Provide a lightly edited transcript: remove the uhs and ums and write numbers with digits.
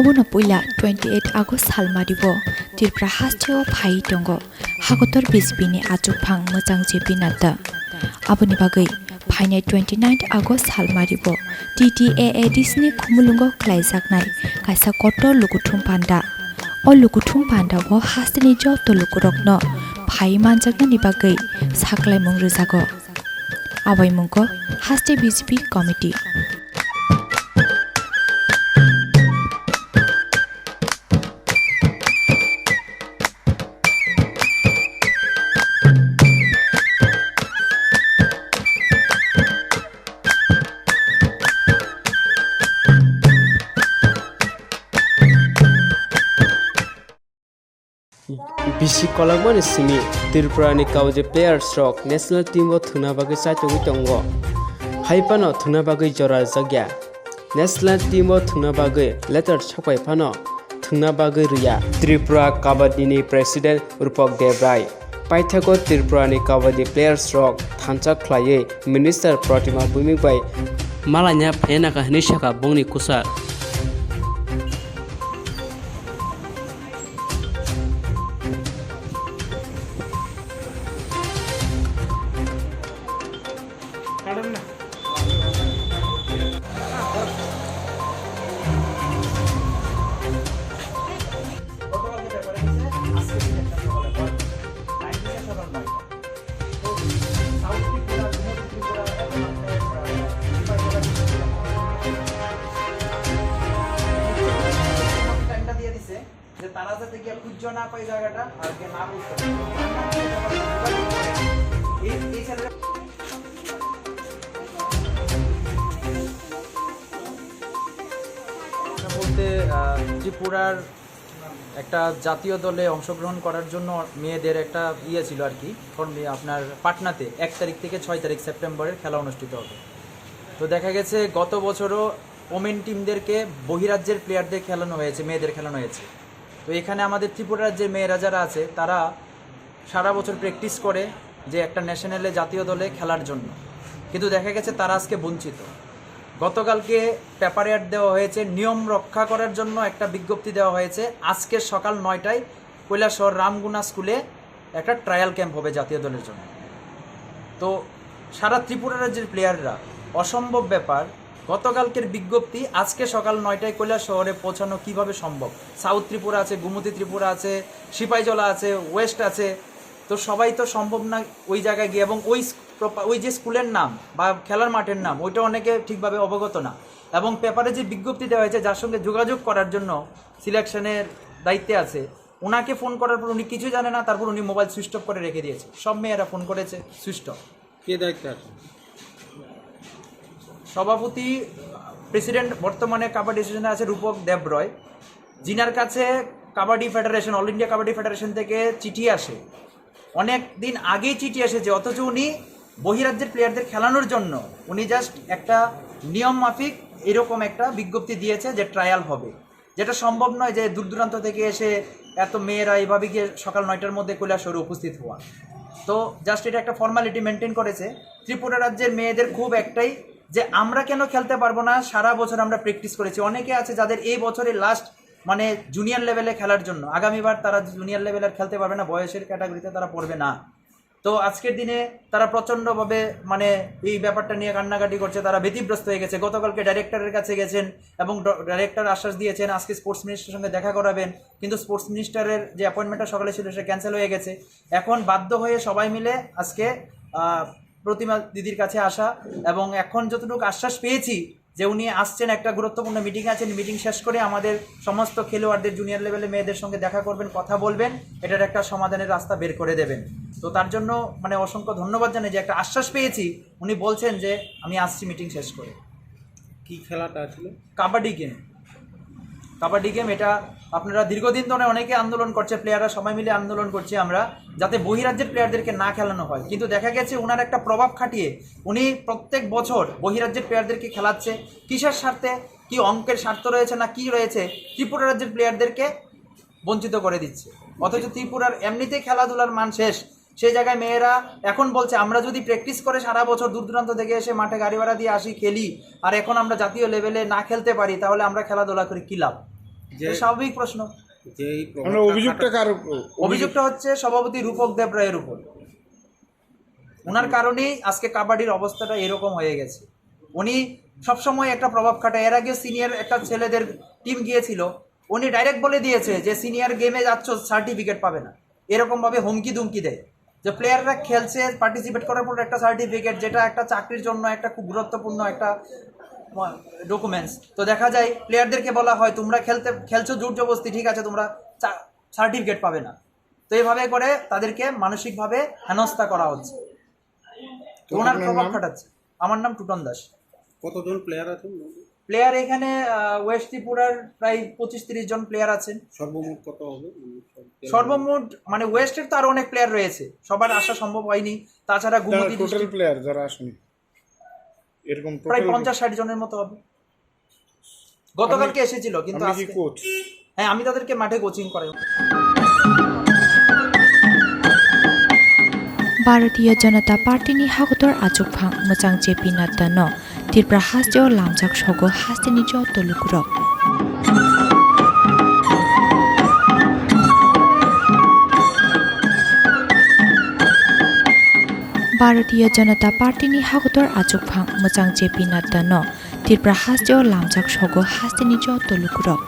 Abono puila 28 August halmaribo tirpra hasteo phai tongo hagotor bisbini achupphang mojang jepinata aboni bagai phainai 29 August halmaribo TTAADSni khumulungo khlaijaknai kaisa kotor lukuthum panda o lukuthum panda bo hasteni joto lukurokno phai manjaknani bagai saklai mung rejago abai mungko haste BJP committee Bisi kolakmani simi Tripurani kauje players rock national team o thuna bagai chaitogui tongo haipano thuna bagai jora jagya national team o thuna bagai letter chapai phano thuna bagai riya Tripura kabaddi ni president Rupok Debrai paithago Tripurani kabaddi players rock thancha khlaiye minister Pratima Bhumik bai malanya phena ka hinishaka bongni kusa তারা যাতে গিয়ে খুঁজো না পাই জায়গাটা আর কে না বুঝতে এই ছেলেটা বলতে ত্রিপুরার একটা জাতীয় দলে অংশগ্রহণ করার জন্য মেয়েদের একটা ছিল আর কি আপনার পাটনাতে 1 তারিখ থেকে 6 তারিখ সেপ্টেম্বরের খেলা অনুষ্ঠিত হবে। তো দেখা গেছে গত বছরও ওমেন টিমদেরকে বহিরাজ্যের প্লেয়ারদের খেলানো হয়েছে, মেয়েদের খেলানো হয়েছে। তো এখানে আমাদের ত্রিপুরা রাজ্যের মেয়েরা যারা আছে তারা সারা বছর প্র্যাকটিস করে যে একটা ন্যাশনালে জাতীয় দলে খেলার জন্য, কিন্তু দেখা গেছে তারা আজকে বঞ্চিত। গতকালকে পেপারে অ্যাড দেওয়া হয়েছে, নিয়ম রক্ষা করার জন্য একটা বিজ্ঞপ্তি দেওয়া হয়েছে। আজকে সকাল 9টায় কৈলাসহর রামগুনা স্কুলে একটা ট্রায়াল ক্যাম্প হবে জাতীয় দলের জন্য। তো সারা ত্রিপুরা রাজ্যের প্লেয়াররা, অসম্ভব ব্যাপার, গতকালকের বিজ্ঞপ্তি আজকে সকাল 9টায় কৈলাসহরে পৌঁছানো কিভাবে সম্ভব? সাউথ ত্রিপুরা আছে, গোমতী ত্রিপুরা আছে, সিপাহীজলা আছে, ওয়েস্ট আছে, তো সবাই তো সম্ভব না ওই জায়গায় গিয়ে। এবং ওই যে স্কুলের নাম বা খেলার মাঠের নাম ওইটা অনেকে ঠিকভাবে অবগত না। এবং পেপারে যে বিজ্ঞপ্তি দেওয়া হয়েছে যার সঙ্গে যোগাযোগ করার জন্য সিলেকশনের দায়িত্বে আছে, ওনাকে ফোন করার পর উনি কিছু জানে না, তারপর উনি মোবাইল সুইচ অফ করে রেখে দিয়েছে। সব মেয়েরা ফোন করেছে, সুইচ অফ। কে দায়িত্বে আছে? সভাপতি প্রেসিডেন্ট বর্তমানে কাবাডি অ্যাসোসিয়েশনে আছে রূপক দেবরয়, যিনার কাছে kabaddi federation, all India kabaddi federation থেকে চিঠি আসে, অনেক দিন আগেই চিঠি এসেছে, অথচ উনি বহিরাজ্যের প্লেয়ারদের খেলানোর জন্য উনি জাস্ট একটা নিয়ম মাফিক এরকম একটা বিজ্ঞপ্তি দিয়েছে যে ট্রায়াল হবে, যেটা সম্ভব নয় যে দূর দূরান্ত থেকে এসে এত মেয়েরা এইভাবে গিয়ে সকাল 9টার মধ্যে কৈলাসহরে উপস্থিত হওয়া। তো জাস্ট এটা একটা ফর্মালিটি মেনটেন করেছে। ত্রিপুরা রাজ্যের মেয়েদের খুব একটাই যে আমরা কেন খেলতে পারবো না, সারা বছর আমরা প্র্যাকটিস করেছি। অনেকে আছে যাদের এই বছরের লাস্ট মানে জুনিয়র লেভেলে খেলার জন্য, আগামীবার তারা জুনিয়র লেভেলে আর খেলতে পারবে না, বয়সের ক্যাটাগরিতে তারা পড়বে না। তো আজকের দিনে তারা প্রচণ্ডভাবে মানে এই ব্যাপারটা নিয়ে কান্নাকাটি করছে, তারা ব্যতিব্রস্ত হয়ে গেছে। গতকালকে ডাইরেক্টরের কাছে গেছেন এবং ডাইরেক্টর আশ্বাস দিয়েছেন আজকে স্পোর্টস মিনিস্টারের সঙ্গে দেখা করাবেন, কিন্তু স্পোর্টস মিনিস্টারের যে অ্যাপয়েন্টমেন্টটা সকালে ছিল সেটা ক্যান্সেল হয়ে গেছে। এখন বাধ্য হয়ে সবাই মিলে আজকে প্রতিমা দিদির কাছে আসা, এবং এখন যতটুকু আশ্বাস পেয়েছি যে উনি আসছেন, একটা গুরুত্বপূর্ণ মিটিং আছেন, মিটিং শেষ করে আমাদের সমস্ত খেলোয়াড়দের জুনিয়র লেভেলে মেয়েদের সঙ্গে দেখা করবেন, কথা বলবেন, এটার একটা সমাধানের রাস্তা বের করে দেবেন। তো তার জন্য মানে অসংখ্য ধন্যবাদ জানাই যে একটা আশ্বাস পেয়েছি, উনি বলছেন যে আমি আসছি মিটিং শেষ করে। কি খেলাটা ছিল? কাবাডি গেম। কাবাডি গেম এটা আপনারা দীর্ঘদিন ধরে অনেকে আন্দোলন করছে, প্লেয়াররা সবাই মিলে আন্দোলন করছে আমরা যাতে বহিরাজ্যের প্লেয়ারদেরকে না খেলানো হয়, কিন্তু দেখা গেছে ওনার একটা প্রভাব খাটিয়ে উনি প্রত্যেক বছর বহিরাজ্যের প্লেয়ারদেরকে খেলাচ্ছে। কিসের স্বার্থে, কি অঙ্কের স্বার্থ রয়েছে না কি রয়েছে, ত্রিপুরা রাজ্যের প্লেয়ারদেরকে বঞ্চিত করে দিচ্ছে। অথচ ত্রিপুরার এমনিতেই খেলাধুলার মান শেষ, সেই জায়গায় মেয়েরা এখন বলছে আমরা যদি প্র্যাকটিস করে সারা বছর দূর দূরান্ত থেকে এসে মাঠে গাড়ি ভাড়া দিয়ে আসি খেলি, আর এখন আমরা জাতীয় লেভেলে না খেলতে পারি, তাহলে আমরা খেলাধুলা করে কী লাভ? এটা স্বাভাবিক প্রশ্ন। আমরা অভিযোগটা কার অভিযোগটা হচ্ছে সভাপতি রূপক দেব রায়ের উপর। ওনার কারণেই আজকে কাবাডির অবস্থাটা এরকম হয়ে গেছে। উনি সবসময় একটা প্রভাব খাটায়। এর আগে সিনিয়র একটা ছেলেদের টিম গিয়েছিল, উনি ডাইরেক্ট বলে দিয়েছে যে সিনিয়র গেমে যাচ্ছ সার্টিফিকেট পাবে না, এরকমভাবে হুমকি দুমকি দেয় যে প্লেয়াররা খেলছে পার্টিসিপেট করার পর একটা সার্টিফিকেট, যেটা একটা চাকরির জন্য একটা খুব গুরুত্বপূর্ণ একটা ডকুমেন্টস। তো দেখা যায় প্লেয়ারদেরকে বলা হয় তোমরা খেলছো জোর জবরদস্তি, ঠিক আছে তোমরা সার্টিফিকেট পাবে না। তো এইভাবে করে তাদেরকে মানসিকভাবে হেনস্থা করা হচ্ছে। তো ওনার প্রভাব খাটাচ্ছে। আমার নাম টুটন দাস। কতজন প্লেয়ার আছেন? প্লেয়ার এখানে ওয়েস্ট ত্রিপুরার প্রায় 25-30 জন প্লেয়ার আছেন। সর্বমোট কত হবে? সর্বমোট মানে ওয়েস্টের তো আরো অনেক প্লেয়ার রয়েছে, সবার আসা সম্ভব হয়নি। তাছাড়া গুমতি টোটাল প্লেয়ার যারা আসেনি এরকম প্রায় 50-60 জনের মতো হবে। গতকালকে এসেছিল কিন্তু আপনি কি আজকে কোচ? হ্যাঁ, আমি তাদেরকে মাঠে কোচিং করাই। भारतीय जनता पार्टीनि हागतर आजुकफां मोजां जेपि नाड्डानो त्रिपुरा हाजोआव लामजाक सगो हाजोनि जत लुकुरक भारतीय जनता पार्टीनि हागतर आजुकफां मोजां जेपि नाड्डानो त्रिपुरा हाजोआव लामजाक सगो हाजोनि जत लुकुरक